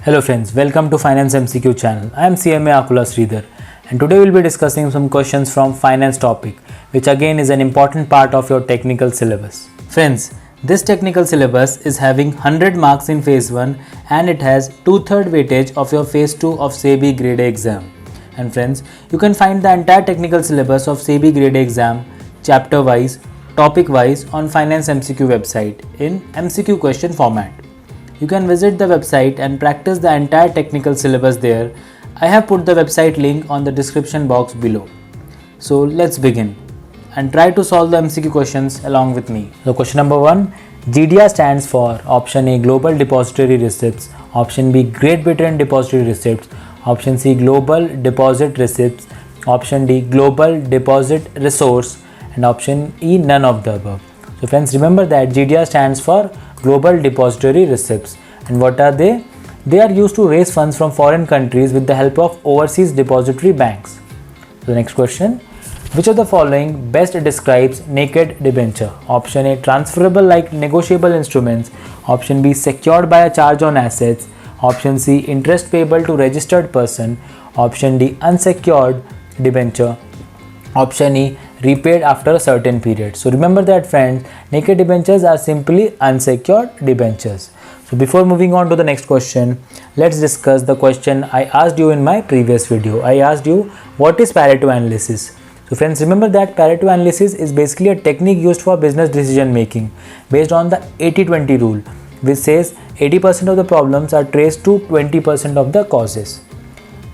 Hello friends, welcome to Finance MCQ channel. I am CMA Akula Sridhar and today we will be discussing some questions from finance topic, which again is an important part of your technical syllabus. Friends, this technical syllabus is having 100 marks in phase 1 and it has 2/3 weightage of your phase 2 of SEBI grade A exam. And friends, you can find the entire technical syllabus of SEBI grade A exam chapter wise, topic wise on Finance MCQ website in MCQ question format. You can visit the website and practice the entire technical syllabus there. I have put the website link on the description box below. So let's begin and try to solve the MCQ questions along with me. So question number 1, GDR stands for option A Global Depository Receipts, option B Great Britain Depository Receipts, option C Global Deposit Receipts, option D Global Deposit Resource, and option E none of the above. So friends, remember that GDR stands for Global Depository Receipts. And what are they? They are used to raise funds from foreign countries with the help of overseas depository banks. So the next question, which of the following best describes naked debenture? Option A transferable like negotiable instruments, option B secured by a charge on assets, option C interest payable to registered person, option D unsecured debenture, option E repaid after a certain period. So remember that friends, naked debentures are simply unsecured debentures. So before moving on to the next question, let's discuss the question I asked you in my previous video. I asked you what is Pareto analysis. So friends, remember that Pareto analysis is basically a technique used for business decision making based on the 80-20 rule, which says 80% of the problems are traced to 20% of the causes.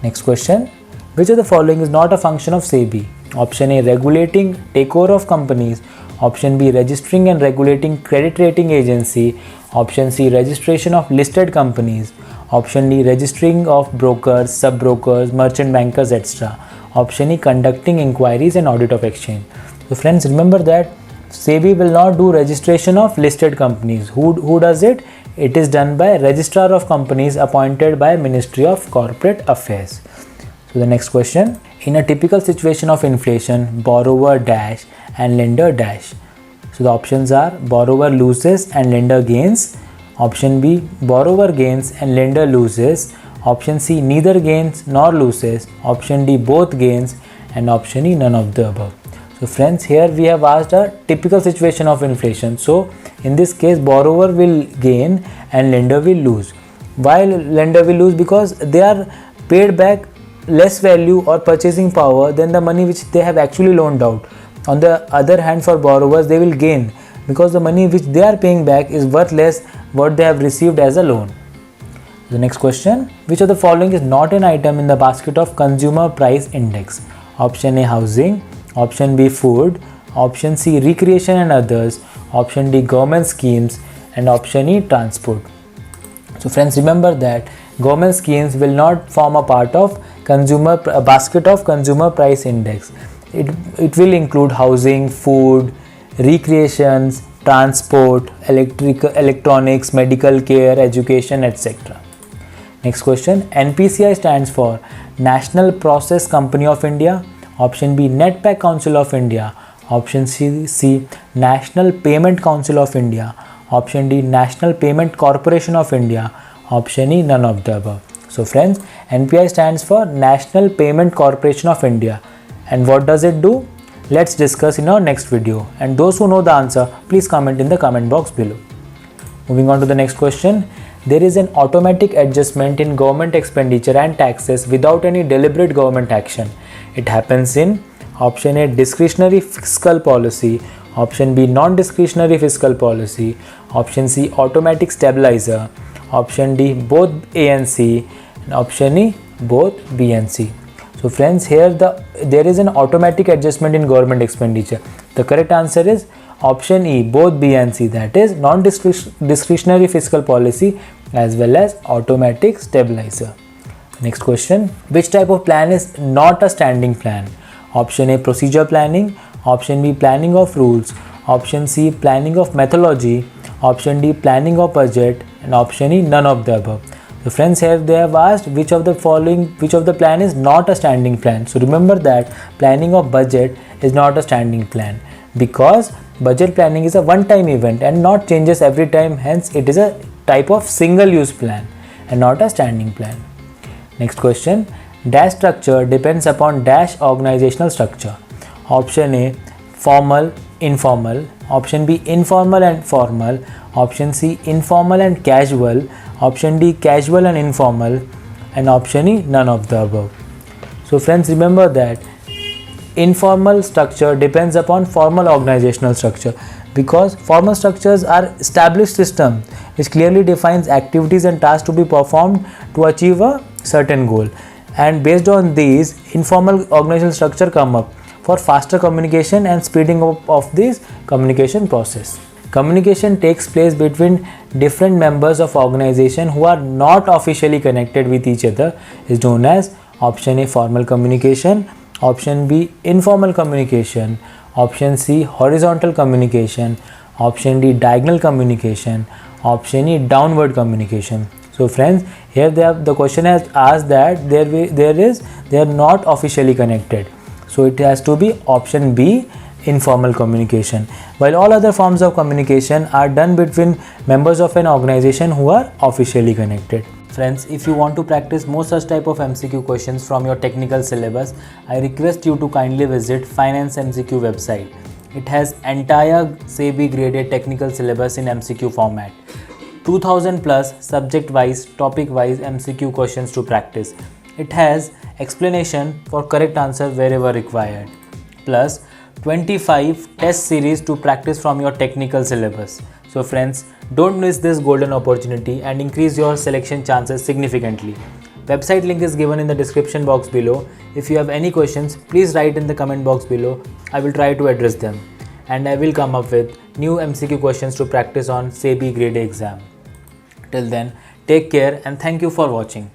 Next question, which of the following is not a function of SEBI? Option A regulating takeover of companies, option B registering and regulating credit rating agency, option C registration of listed companies, option D registering of brokers, sub-brokers, merchant bankers, etc. Option E conducting inquiries and audit of exchange. So friends, remember that SEBI will not do registration of listed companies. Who does it? It is done by registrar of companies appointed by Ministry of Corporate Affairs. So the next question, in a typical situation of inflation, borrower dash and lender dash. So the options are borrower loses and lender gains, option B borrower gains and lender loses, option C neither gains nor loses, option D both gains, and option E none of the above. So friends, here we have asked a typical situation of inflation. So in this case, borrower will gain and lender will lose. Why lender will lose? Because they are paid back less value or purchasing power than the money which they have actually loaned out. On the other hand, for borrowers, they will gain because the money which they are paying back is worth less what they have received as a loan. The next question, which of the following is not an item in the basket of consumer price index? Option A housing, option B food, option C recreation and others, option D government schemes, and option E transport. So friends, remember that government schemes will not form a part of a basket of consumer price index. It will include housing, food, recreations, transport, electronics, medical care, education, etc. Next question, NPCI stands for National Process Company of India, option B NetPack Council of India, option C National Payment Council of India, option D National Payment Corporation of India, option E none of the above. So friends, NPI stands for National Payment Corporation of India. And what does it do? Let's discuss in our next video. And those who know the answer, please comment in the comment box below. Moving on to the next question. There is an automatic adjustment in government expenditure and taxes without any deliberate government action. It happens in option A discretionary fiscal policy, option B non-discretionary fiscal policy, option C automatic stabilizer, option D both A and C, and option E both B and C. So friends, here there is an automatic adjustment in government expenditure. The correct answer is option E both B and C, that is non-discretionary fiscal policy as well as automatic stabilizer. Next question, which type of plan is not a standing plan? Option A procedure planning, option B planning of rules, option C planning of methodology, option D planning of budget, and option E none of the above. So friends, here they have asked which of the plan is not a standing plan. So remember that planning of budget is not a standing plan because budget planning is a one-time event and not changes every time, hence it is a type of single use plan. and not a standing plan. Next question, dash structure depends upon dash organizational structure. Option A, formal, informal. Option B, informal and formal. Option C, informal and casual. Option D, casual and informal. And option E, none of the above. So friends, remember that informal structure depends upon formal organizational structure, because formal structures are established systems which clearly defines activities and tasks to be performed to achieve a certain goal, and based on these, informal organizational structure come up for faster communication and speeding up of this communication process. Communication takes place between different members of organization who are not officially connected with each other is known as option A, formal communication. Option B, informal communication. Option C, horizontal communication. Option D, diagonal communication. Option E, downward communication. So friends, here the question has asked that they are not officially connected. So it has to be option B, informal communication. While all other forms of communication are done between members of an organization who are officially connected. Friends, if you want to practice more such type of MCQ questions from your technical syllabus, I request you to kindly visit Finance MCQ website. It has entire SEBI graded technical syllabus in MCQ format. 2000 plus subject wise, topic wise MCQ questions to practice. It has explanation for correct answer wherever required. Plus 25 test series to practice from your technical syllabus. So friends, don't miss this golden opportunity and increase your selection chances significantly. Website link is given in the description box below. If you have any questions, please write in the comment box below. I will try to address them, and I will come up with new MCQ questions to practice on SEBI grade A exam. Till then, take care and thank you for watching.